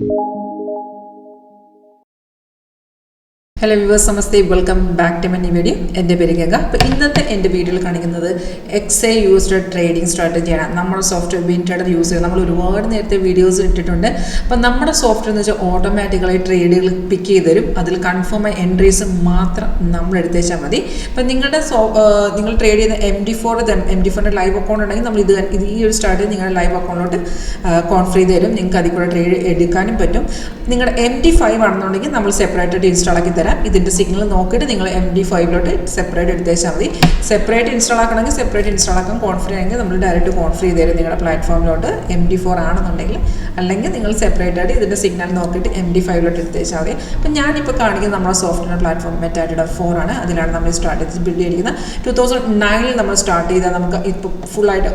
Hello viewers, Namaste, welcome back to my new video. എൻ്റെ പേര് ഗംഗ. അപ്പോൾ ഇന്നത്തെ എൻ്റെ വീഡിയോയിൽ കാണിക്കുന്നത് എക്സെ യൂസ്ഡ് ട്രേഡിംഗ് സ്ട്രാറ്റജിയാണ്. നമ്മുടെ സോഫ്റ്റ്വെയർ ബീൻ ട്രേഡർ യൂസ് ചെയ്ത് നമ്മൾ ഒരുപാട് നേരത്തെ വീഡിയോസ് ഇട്ടിട്ടുണ്ട്. അപ്പോൾ നമ്മുടെ സോഫ്റ്റ്വെയർ എന്ന് വെച്ചാൽ ഓട്ടോമാറ്റിക്കലായി ട്രേഡുകൾ പിക്ക് ചെയ്ത് തരും. അതിൽ കൺഫേം ആയ എൻട്രീസ് മാത്രം നമ്മൾ എടുത്തേച്ചാൽ മതി. അപ്പോൾ നിങ്ങൾ ട്രേഡ് ചെയ്യുന്ന MD4 ലൈവ് അക്കൗണ്ട് ഉണ്ടെങ്കിൽ നമ്മൾ ഇത് ഈ ഒരു സ്ട്രാറ്റജി നിങ്ങളുടെ ലൈവ് അക്കൗണ്ടിലോട്ട് കോൺഫിഗർ ചെയ്ത് തരും. നിങ്ങൾക്ക് അതിൽ കൂടെ ട്രേഡ് എടുക്കാനും പറ്റും. നിങ്ങളുടെ MD5 ആണെന്നുണ്ടെങ്കിൽ നമ്മൾ സെപ്പറേറ്റ് ആയിട്ട് ഇൻസ്റ്റാൾ ആക്കി തരാം. ഇതിൻ്റെ സിഗ്നൽ നോക്കിയിട്ട് നിങ്ങൾ MD5ലോട്ട് സെപ്പറേറ്റ് എടുത്തേച്ചാൽ മതി. സെപ്പറേറ്റ് ഇൻസ്റ്റാൾ ആക്കണമെങ്കിൽ സെപ്പറേറ്റ് ഇൻസ്റ്റാൾ ആക്കാം. കോൺഫിഗർ ആണെങ്കിൽ നമ്മൾ ഡയറക്റ്റ് കോൺഫിഗർ ചെയ്ത് തരും നിങ്ങളുടെ പ്ലാറ്റ്ഫോമിലോട്ട് MD4 ആണെന്നുണ്ടെങ്കിൽ. അല്ലെങ്കിൽ നിങ്ങൾ സെപ്പറേറ്റ് ആയിട്ട് ഇതിൻ്റെ സിഗ്നൽ നോക്കിയിട്ട് MD5ലോട്ട് എടുത്തേച്ചാൽ മതി. അപ്പം ഞാനിപ്പോൾ കാണിക്കുന്നത് നമ്മുടെ സോഫ്റ്റ്വെയർ പ്ലാറ്റ്ഫോം മെറ്റാഡേറ്റ 4 ആണ്. അതിലാണ് നമ്മൾ സ്ട്രാറ്റജി ബിൽഡ് ചെയ്തിരിക്കുന്നത്. 2009 നമ്മൾ സ്റ്റാർട്ട് ചെയ്താൽ നമുക്ക് ഇപ്പോൾ ഫുള്ളായിട്ട്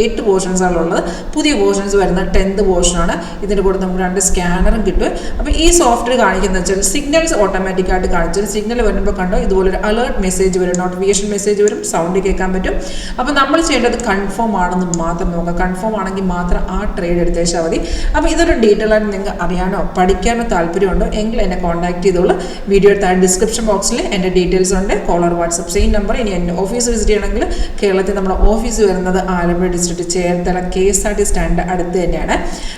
8 വേർഷൻസാണ് ഉള്ളത്. പുതിയ വേർഷൻസ് വരുന്ന 10th വേർഷനാണ്. ഇതിൻ്റെ കൂടെ നമുക്ക് 2 സ്കാനറും കിട്ടും. അപ്പോൾ ഈ സോഫ്റ്റ്വെയർ കാണിക്കുന്നത് വെച്ചാൽ സിഗ്നൽസ് ഓട്ടോമാറ്റിക്കായിട്ട് കാണിച്ചത് സിഗ്നൽ വരുമ്പോൾ കണ്ടോ ഇതുപോലൊരു അലേർട്ട് മെസ്സേജ് വരും, നോട്ടിഫിക്കേഷൻ മെസ്സേജ് വരും, സൗണ്ട് കേൾക്കാൻ പറ്റും. അപ്പോൾ നമ്മൾ ചെയ്യേണ്ടത് കൺഫേം ആണെന്ന് മാത്രം നോക്കുക. കൺഫേം ആണെങ്കിൽ മാത്രം ആ ട്രേഡ് എടുത്തേച്ചാൽ മതി. അപ്പോൾ ഇതൊരു ഡീറ്റെയിൽ ആയിട്ട് നിങ്ങൾക്ക് അറിയാനോ പഠിക്കാനോ താല്പര്യമുണ്ടോ എങ്കിൽ എന്നെ കോൺടാക്ട് ചെയ്തോളൂ. വീഡിയോ താഴെ ഡിസ്ക്രിപ്ഷൻ ബോക്സിൽ എൻ്റെ ഡീറ്റെയിൽസ് ഉണ്ട്. Caller WhatsApp same number. ഇനി എൻ്റെ ഓഫീസ് വിസിറ്റ് ചെയ്യണമെങ്കിൽ കേരളത്തിൽ നമ്മുടെ ഓഫീസ് വരുന്നത് Alappuzha district Cherthala KSRT stand അടുത്ത് തന്നെയാണ്.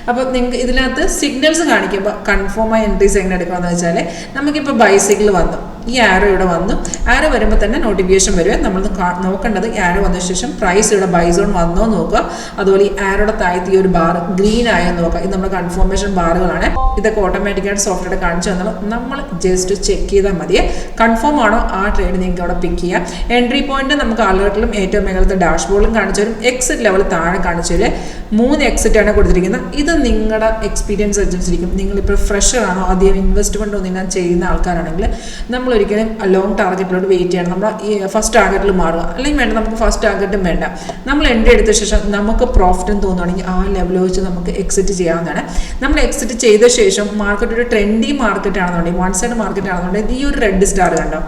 അപ്പോൾ നിങ്ങൾക്ക് ഇതിനകത്ത് സിഗ്നൽസ് കാണിക്കുമ്പോൾ കൺഫേം ആയ എൻട്രീസ് എങ്ങനെ എടുക്കാമെന്ന് വെച്ചാൽ നമുക്കിപ്പോൾ ബൈസൈക്കിൾ വന്നു, ഈ ആരോ ഇവിടെ വന്നു, ആരോ വരുമ്പോൾ തന്നെ നോട്ടിഫിക്കേഷൻ വരും. നമ്മൾ നോക്കേണ്ടത് ആരോ വന്ന ശേഷം പ്രൈസ് ഇവിടെ ബൈ സോൺ വന്നോ നോക്കുക. അതുപോലെ ഈ ആരോടെ താഴത്ത് ഈ ഒരു ബാർ ഗ്രീൻ ആയോ നോക്കുക. ഇത് നമ്മുടെ കൺഫർമേഷൻ ബാറുകളാണ്. ഇതൊക്കെ ഓട്ടോമാറ്റിക്കായിട്ട് സോഫ്റ്റ്വെയർ കാണിച്ചു തന്നാൽ നമ്മൾ ജസ്റ്റ് ചെക്ക് ചെയ്താൽ മതിയെ. കൺഫേം ആണോ ആ ട്രേഡ് നിങ്ങൾക്ക് അവിടെ പിക്ക് ചെയ്യാം. എൻട്രി പോയിന്റ് നമുക്ക് അലേർട്ടിലും ഏറ്റവും മേഖലത്തെ ഡാഷ്ബോർഡിലും കാണിച്ചു തരും. എക്സിറ്റ് ലെവൽ താഴെ കാണിച്ചു തരും. 3 എക്സിറ്റാണ് കൊടുത്തിരിക്കുന്നത്. ഇത് നിങ്ങളുടെ എക്സ്പീരിയൻസ് അനുസരിച്ചിരിക്കും. നിങ്ങളിപ്പോൾ ഫ്രഷർ ആണോ അധികം ഇൻവെസ്റ്റ്മെൻറ്റ് ഒന്നും ഞാൻ ചെയ്യുന്ന ആൾക്കാരാണെങ്കിൽ നമ്മൾ ഒരിക്കലും ലോങ് ടാർഗറ്റിലോട്ട് വെയിറ്റ് ചെയ്യണം. നമ്മൾ ഈ ഫസ്റ്റ് ടാർഗറ്റിൽ മാറുക. അല്ലെങ്കിൽ വേണ്ട, നമുക്ക് ഫസ്റ്റ് ടാർഗറ്റും വേണ്ട. നമ്മൾ എൻട്രി എടുത്ത ശേഷം നമുക്ക് പ്രോഫിറ്റും തോന്നുകയാണെങ്കിൽ ആ ലെവൽ വെച്ച് നമുക്ക് എക്സിറ്റ് ചെയ്യാവുന്നതാണ്. നമ്മൾ എക്സിറ്റ് ചെയ്ത ശേഷം മാർക്കറ്റ് ഒരു ട്രെൻഡി മാർക്കറ്റ് ആണെന്നുണ്ടെങ്കിൽ, വൺ സൈഡ് മാർക്കറ്റ് ആണെന്നുണ്ടെങ്കിൽ ഈ ഒരു റെഡ് സ്റ്റാർ കണ്ടോ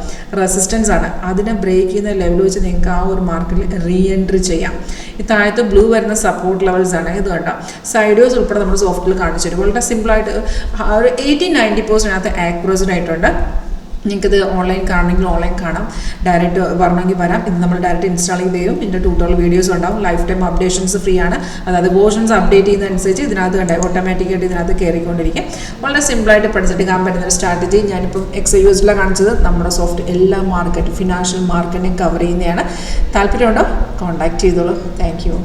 റെസിസ്റ്റൻസ് ആണ്. അതിനെ ബ്രേക്ക് ചെയ്യുന്ന ലെവൽ വെച്ച് നിങ്ങൾക്ക് ആ ഒരു മാർക്കറ്റിൽ റീ എൻട്രി ചെയ്യാം. ഈ താഴത്ത് ബ്ലൂ വരുന്ന സപ്പോർട്ട് ലെവൽസ് ആണ്. ഇത് കണ്ടോ സൈഡ് വേസ് ഉൾപ്പെടെ നമ്മൾ സോഫ്റ്റ്വെയർ കാണിച്ചു തരും. വളരെ സിമ്പിളായിട്ട് ഒരു 80-90% ആക്യുറേറ്റ് ആയിട്ടുണ്ട്. നിങ്ങൾക്കിത് ഓൺലൈൻ കാണണമെങ്കിൽ ഓൺലൈൻ കാണാം, ഡയറക്റ്റ് വരണമെങ്കിൽ വരാം. ഇത് നമ്മൾ ഡയറക്റ്റ് ഇൻസ്റ്റാൾ ചെയ്ത് തരും. ഇതിൻ്റെ ട്യൂട്ടോറിയൽ വീഡിയോസ് ഉണ്ടാവും. ലൈഫ് ടൈം അപ്ഡേഷൻസ് ഫ്രീ ആണ്. അതായത് വേർഷൻസ് അപ്ഡേറ്റ് ചെയ്യുന്നതനുസരിച്ച് ഇതിനകത്ത് കണ്ടേ ഓട്ടോമാറ്റിക്കായിട്ട് ഇതിനകത്ത് കയറിക്കൊണ്ടിരിക്കും. വളരെ സിമ്പിളായിട്ട് പഠിച്ചെടുക്കാൻ പറ്റുന്ന ഒരു സ്ട്രാറ്റജി. ഞാനിപ്പം XIUSലാണ് കാണിച്ചത്. നമ്മുടെ സോഫ്റ്റ് എല്ലാ മാർക്കറ്റും ഫിനാൻഷ്യൽ മാർക്കറ്റിനെയും കവർ ചെയ്യുന്നതാണ്. താല്പര്യമുണ്ടോ കോൺടാക്ട് ചെയ്തോളൂ. Thank you.